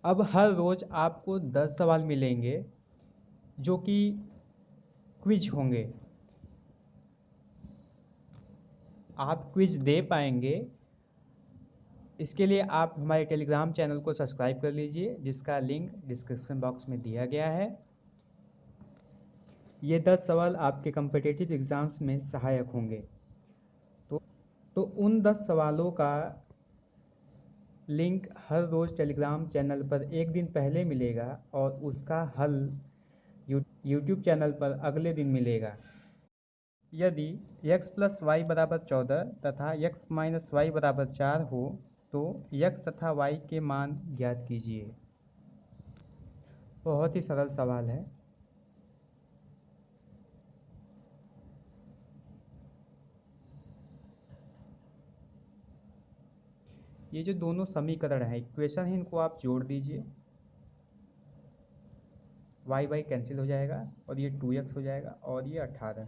अब हर रोज़ आपको 10 सवाल मिलेंगे जो कि क्विज होंगे। आप क्विज दे पाएंगे, इसके लिए आप हमारे टेलीग्राम चैनल को सब्सक्राइब कर लीजिए, जिसका लिंक डिस्क्रिप्शन बॉक्स में दिया गया है। ये 10 सवाल आपके कम्पिटिटिव एग्ज़ाम्स में सहायक होंगे। तो उन 10 सवालों का लिंक हर रोज़ टेलीग्राम चैनल पर एक दिन पहले मिलेगा और उसका हल यूट्यूब चैनल पर अगले दिन मिलेगा। यदि x + y = 14 तथा x - y = 4 हो तो x तथा y के मान ज्ञात कीजिए। बहुत ही सरल सवाल है। ये जो दोनों समीकरण है, इक्वेशन है, इनको आप जोड़ दीजिए। y कैंसिल हो जाएगा और ये 2x हो जाएगा और ये 18।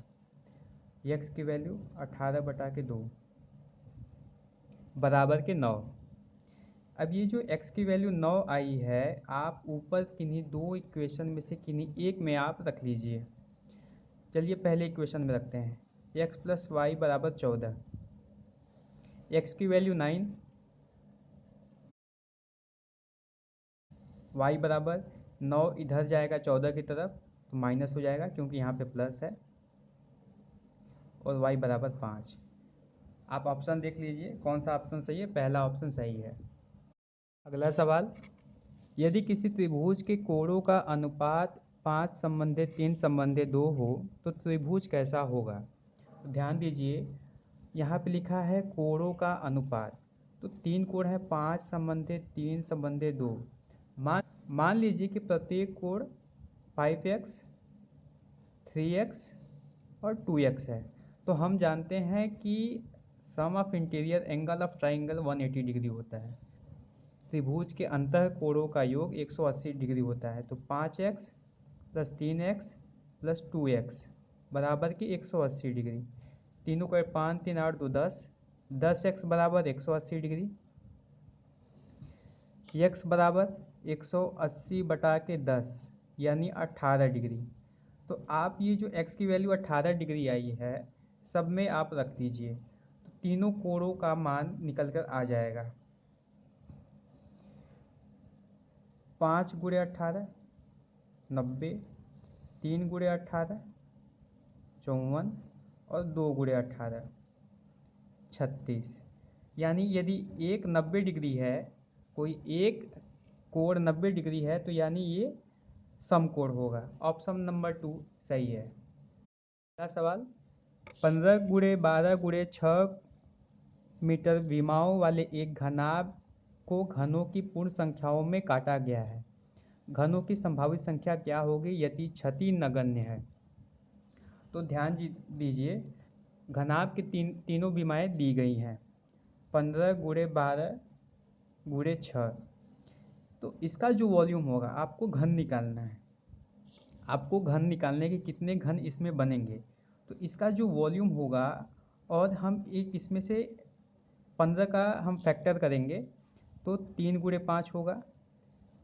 x की वैल्यू 18/2 बराबर के 9। अब ये जो x की वैल्यू 9 आई है, आप ऊपर किन्हीं दो इक्वेशन में से किन्हीं एक में आप रख लीजिए। चलिए पहले इक्वेशन में रखते हैं। x + y = 14, x की वैल्यू 9, y बराबर 9 इधर जाएगा 14 की तरफ तो माइनस हो जाएगा क्योंकि यहाँ पे प्लस है, और y बराबर 5। आप ऑप्शन देख लीजिए कौन सा ऑप्शन सही है। पहला ऑप्शन सही है। अगला सवाल, यदि किसी त्रिभुज के कोणों का अनुपात 5/3/2 हो तो त्रिभुज कैसा होगा। तो ध्यान दीजिए, यहाँ पे लिखा है कोणों का अनुपात, तो 3 कोण है 5/3/2। मान लीजिए कि प्रत्येक कोण 5x, 3x और 2x है। तो हम जानते हैं कि sum of interior angle of triangle 180 degree होता है। त्रिभुज के अंतः कोणों का योग 180 डिग्री होता है। तो 5x + 3x + 2x बराबर की 180 डिग्री। तीनों का 5 3 8 2 10, 10x बराबर 180 डिग्री, x बराबर 180/10 यानी 18 डिग्री। तो आप ये जो x की वैल्यू 18 डिग्री आई है, सब में आप रख दीजिए, तो तीनों कोणों का मान निकल कर आ जाएगा। 5 × 18 90, 3 × 18 54 और 2 × 18 36। यानी यदि एक 90 डिग्री है, कोई एक कोण 90 डिग्री है, तो यानी ये समकोण होगा। ऑप्शन नंबर 2 सही है। अगला सवाल, 15 × 12 × 6 मीटर विमाओं वाले एक घनाभ को घनों की पूर्ण संख्याओं में काटा गया है। घनों की संभावित संख्या क्या होगी यदि क्षति नगण्य है। तो ध्यान दीजिए, घनाभ की तीनों विमाएँ दी गई हैं, 15 × 12 × 6। तो इसका जो वॉल्यूम होगा, आपको घन निकालना है। आपको घन निकालने के कितने घन इसमें बनेंगे, तो इसका जो वॉल्यूम होगा, और हम एक इसमें से 15 का हम फैक्टर करेंगे तो 3 × 5 होगा,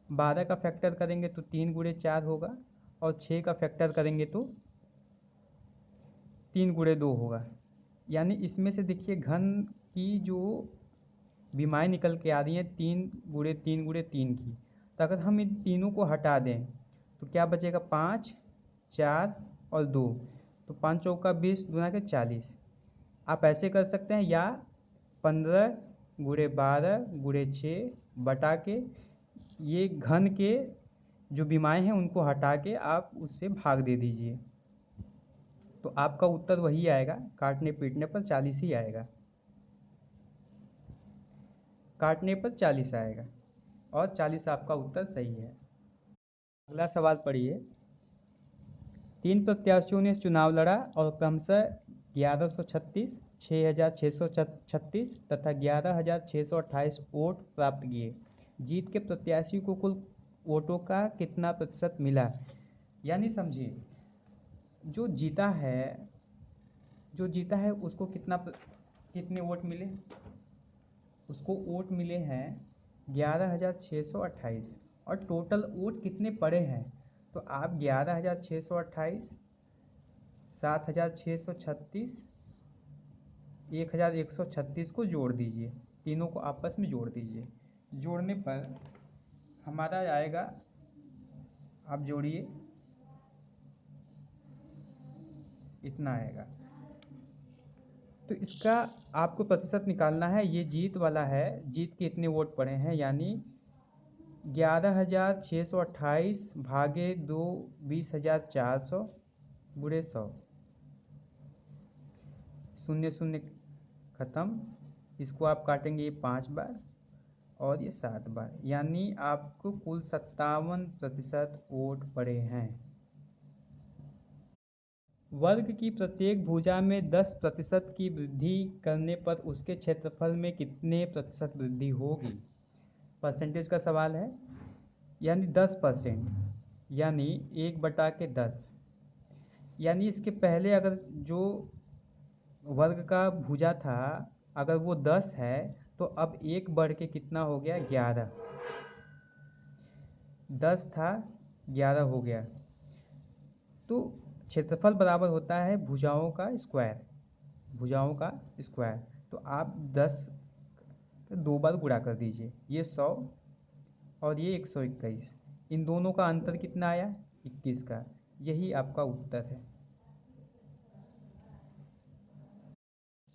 12 का फैक्टर करेंगे तो 3 × 4 होगा, और 6 का फैक्टर करेंगे तो 3 × 2 होगा। यानी इसमें से देखिए घन की जो विमाएँ निकल के आ रही हैं 3 × 3 × 3 की, तो अगर हम इन तीनों को हटा दें तो क्या बचेगा, 5 4 और 2, तो 5 चौका 20 दूना के 40। आप ऐसे कर सकते हैं, या 15 × 12 × 6 बटा के ये घन के जो विमाएँ हैं उनको हटा के आप उससे भाग दे दीजिए, तो आपका उत्तर वही आएगा। काटने पीटने पर 40 ही आएगा, काटने पर 40 आएगा, और 40 आपका उत्तर सही है। अगला सवाल पढ़िए, 3 प्रत्याशियों ने चुनाव लड़ा और क्रमशः 1136, 6636 तथा 11628 वोट प्राप्त किए। जीत के प्रत्याशी को कुल वोटों का कितना प्रतिशत मिला। यानी समझिए, जो जीता है उसको कितने वोट मिले। उसको वोट मिले हैं 11628, और टोटल वोट कितने पड़े हैं, तो आप 11,628, 7,636, 1,136 को जोड़ दीजिए, तीनों को आपस में जोड़ दीजिए। जोड़ने पर हमारा आएगा, आप जोड़िए, इतना आएगा। तो इसका आपको प्रतिशत निकालना है, ये जीत वाला है, जीत के इतने वोट पड़े हैं, यानी 11,628 भागे 2 20,400 गुणे 100, शून्य शून्य खत्म। इसको आप काटेंगे ये 5 बार और ये 7 बार, यानी आपको कुल 57% वोट पड़े हैं। वर्ग की प्रत्येक भुजा में 10% की वृद्धि करने पर उसके क्षेत्रफल में कितने प्रतिशत वृद्धि होगी। परसेंटेज का सवाल है, यानी 10%, यानी 1/10, यानी इसके पहले अगर जो वर्ग का भुजा था अगर वो 10 है तो अब 1 बढ़ के कितना हो गया, 11। 10 था 11 हो गया। तो क्षेत्रफल बराबर होता है भुजाओं का स्क्वायर, भुजाओं का स्क्वायर। तो आप 10 दो बार गुणा कर दीजिए, ये 100 और ये 121, इन दोनों का अंतर कितना आया, 21 का। यही आपका उत्तर है।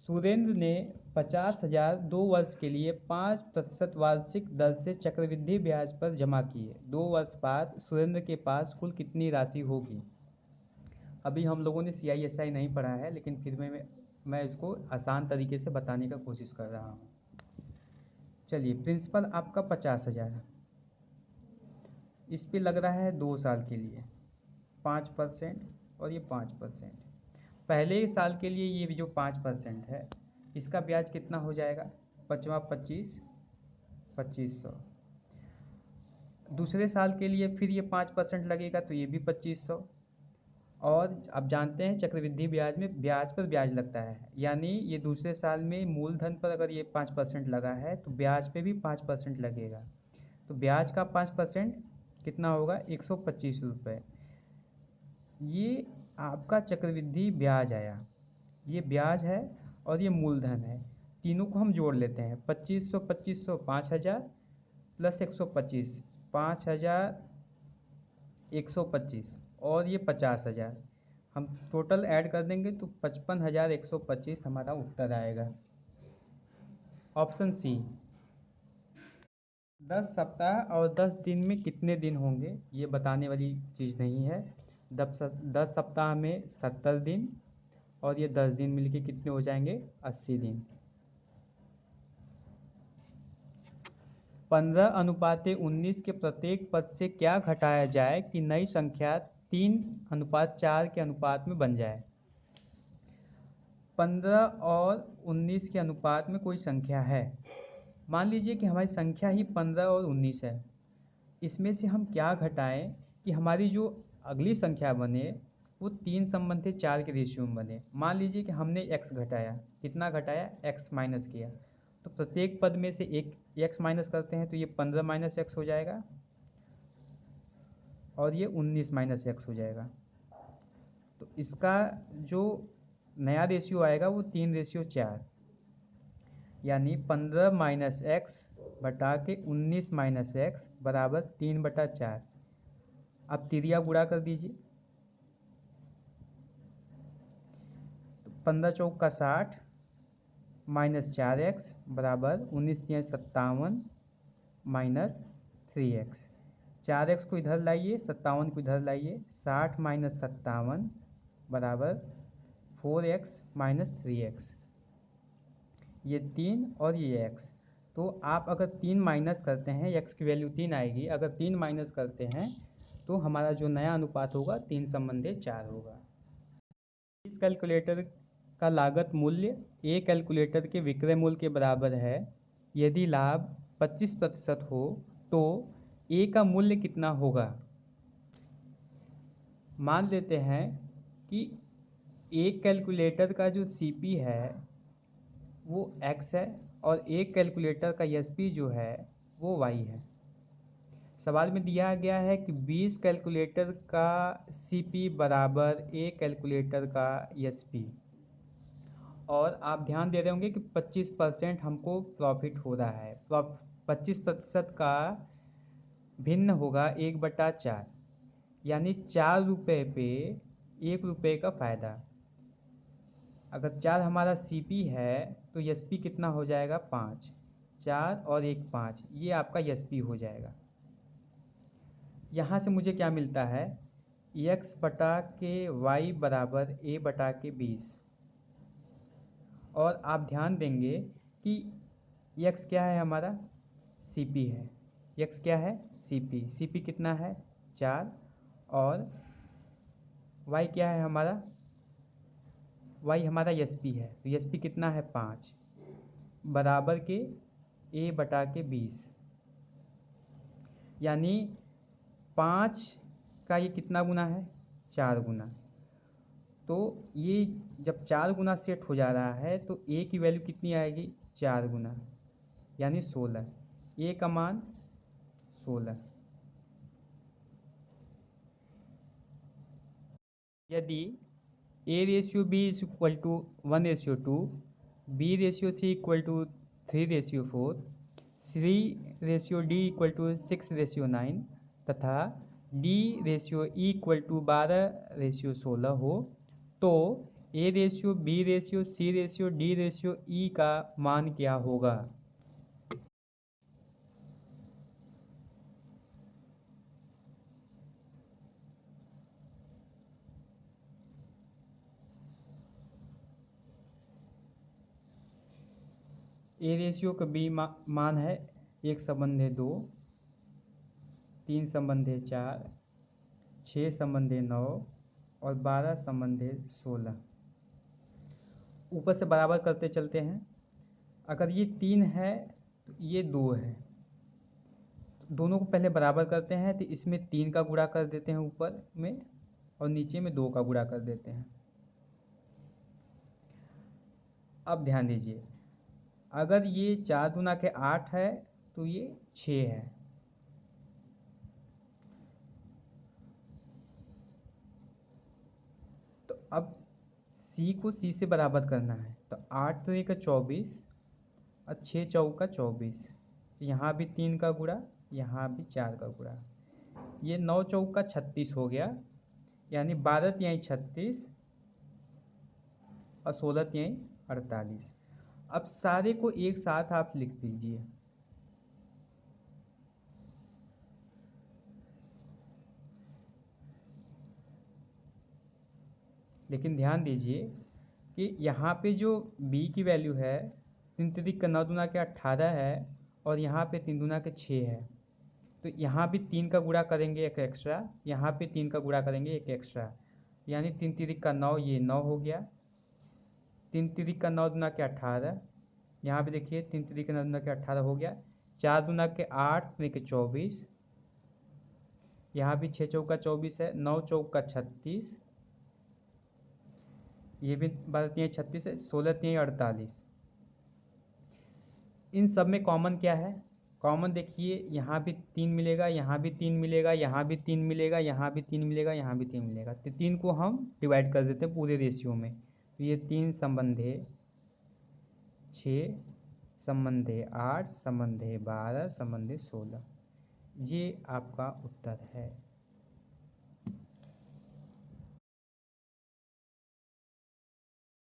सुरेंद्र ने 50,000 2 वर्ष के लिए 5% वार्षिक दर से चक्रवृद्धि ब्याज पर जमा किए। 2 वर्ष बाद सुरेंद्र के पास कुल कितनी राशि होगी। अभी हम लोगों ने CISI नहीं पढ़ा है, लेकिन फिर मैं इसको आसान तरीके से बताने का कोशिश कर रहा हूँ। चलिए, प्रिंसिपल आपका 50,000 है, इस पे लग रहा है 2 साल के लिए 5% और ये 5%। पहले साल के लिए ये जो 5% है इसका ब्याज कितना हो जाएगा, 25 2500। दूसरे साल के लिए फिर ये 5% लगेगा तो ये भी 2500। और अब जानते हैं चक्रवृद्धि ब्याज में ब्याज पर ब्याज लगता है, यानी ये दूसरे साल में मूलधन पर अगर ये 5% लगा है तो ब्याज पे भी 5% लगेगा। तो ब्याज का 5% कितना होगा, 125 रुपये। ये आपका चक्रवृद्धि ब्याज आया, ये ब्याज है और ये मूलधन है। तीनों को हम जोड़ लेते हैं, 2500 2500 5000 प्लस 125 5125 और ये 50,000, हम टोटल ऐड कर देंगे तो 55,125 हमारा उत्तर आएगा। Option C. 10 सप्ताह और 10 दिन में कितने दिन होंगे ये बताने वाली चीज़ नहीं है। 10 सप्ताह में 70 दिन और ये 10 दिन मिलके कितने हो जाएंगे, 80 दिन। 15:19 के प्रत्येक पद से क्या घटाया जाए कि नई संख्या 3:4 के अनुपात में बन जाए। 15 और 19 के अनुपात में कोई संख्या है, मान लीजिए कि हमारी संख्या ही 15 और 19 है। इसमें से हम क्या घटाएं कि हमारी जो अगली संख्या बने वो 3:4 के रेशियो में बने। मान लीजिए कि हमने x घटाया, कितना घटाया, x माइनस किया, तो प्रत्येक पद में से एक x माइनस करते हैं तो ये 15 माइनस x हो जाएगा और ये 19 माइनस x हो जाएगा। तो इसका जो नया रेशियो आएगा वो 3:4, यानी 15 माइनस एक्स बटा के 19 माइनस एक्स बराबर 3/4। अब तिरिया गुणा कर दीजिए, तो 15 चौका 60 माइनस 4x बराबर 19 तिया 57 माइनस 3x। 4x को इधर लाइए, 57 को इधर लाइए, 60 माइनस 57 बराबर 4x माइनस 3x, ये 3 और ये x। तो आप अगर 3 माइनस करते हैं, x की वैल्यू 3 आएगी, अगर 3 माइनस करते हैं तो हमारा जो नया अनुपात होगा 3:4 होगा। इस कैलकुलेटर का लागत मूल्य ए कैलकुलेटर के विक्रय मूल्य के बराबर है। यदि लाभ 25% हो तो ए का मूल्य कितना होगा। मान लेते हैं कि एक कैलकुलेटर का जो CP है वो x है और एक कैलकुलेटर का SP जो है वो y है। सवाल में दिया गया है कि 20 कैलकुलेटर का सीपी बराबर 1 कैलकुलेटर का एसपी, और आप ध्यान दे रहे होंगे कि 25% हमको प्रॉफिट हो रहा है। 25% का भिन्न होगा 1/4, यानी 4 रुपये पे 1 रुपये का फ़ायदा। अगर 4 हमारा सीपी है तो एसपी कितना हो जाएगा? 5। 4 और 1 5, ये आपका एसपी हो जाएगा। यहाँ से मुझे क्या मिलता है? x बटा के y बराबर a बटा के 20। और आप ध्यान देंगे कि x क्या है हमारा? सीपी है। x क्या है? सीपी। सीपी कितना है? 4। और y क्या है हमारा? y हमारा एसपी है, तो एसपी कितना है? 5 बराबर के a बटा के 20, यानी 5 का ये कितना गुना है? 4 गुना। तो ये जब 4 गुना सेट हो जा रहा है तो a की वैल्यू कितनी आएगी? 4 गुना, यानी 16। a का मान 16। यदि a ratio b is equal to 1:2, b ratio c equal to 3:4, c ratio d equal to 6:9 तथा d ratio e equal to 12:16 हो, तो a ratio b ratio c ratio d ratio e का मान क्या होगा? ए रेशियो का B मान है 1:2, 3:4, 6:9 और 12:16। ऊपर से बराबर करते चलते हैं। अगर ये 3 है तो ये 2 है, दोनों को पहले बराबर करते हैं तो इसमें 3 का गुणा कर देते हैं ऊपर में, और नीचे में 2 का गुणा कर देते हैं। अब ध्यान दीजिए, अगर ये 4 गुना के 8 है तो ये 6 है। तो अब C को C से बराबर करना है, तो 8 तो 1 24 और 6 चौका 24, यहाँ भी 3 का गुणा, यहाँ भी 4 का गुणा, ये 9 चौका 36 हो गया, यानी 12 तिहाई 36 और 16 तिहाई 48। अब सारे को एक साथ आप लिख दीजिए। लेकिन ध्यान दीजिए कि यहाँ पे जो b की वैल्यू है 3 का 9 दूना के 18 है, और यहाँ पे 3 दूना के 6 है, तो यहाँ भी 3 का गुणा करेंगे एक एक्स्ट्रा, यहाँ पे 3 का गुणा करेंगे एक एक्स्ट्रा, यानी 3 का 9, ये 9 हो गया। 3 का 9 दूना के 18, यहाँ पे देखिए 3 का 9 दूना के 18 हो गया। 4 दूना के 8, 3 के 24, यहाँ भी 6 चौका 24 है, 9 चौका 36, ये भी 12 तिहाई 36 है, 16 तिहाई 48। इन सब में कॉमन क्या है? कॉमन देखिए, यहाँ भी 3 मिलेगा, यहाँ भी 3 मिलेगा, यहाँ भी 3 मिलेगा, यहाँ भी 3 मिलेगा, यहाँ भी 3 मिलेगा, तो 3 को हम डिवाइड कर देते हैं पूरे रेशियो में, तो ये 3 संबंधे 6 संबंधे 8 संबंधे 12 संबंधे 16, ये आपका उत्तर है।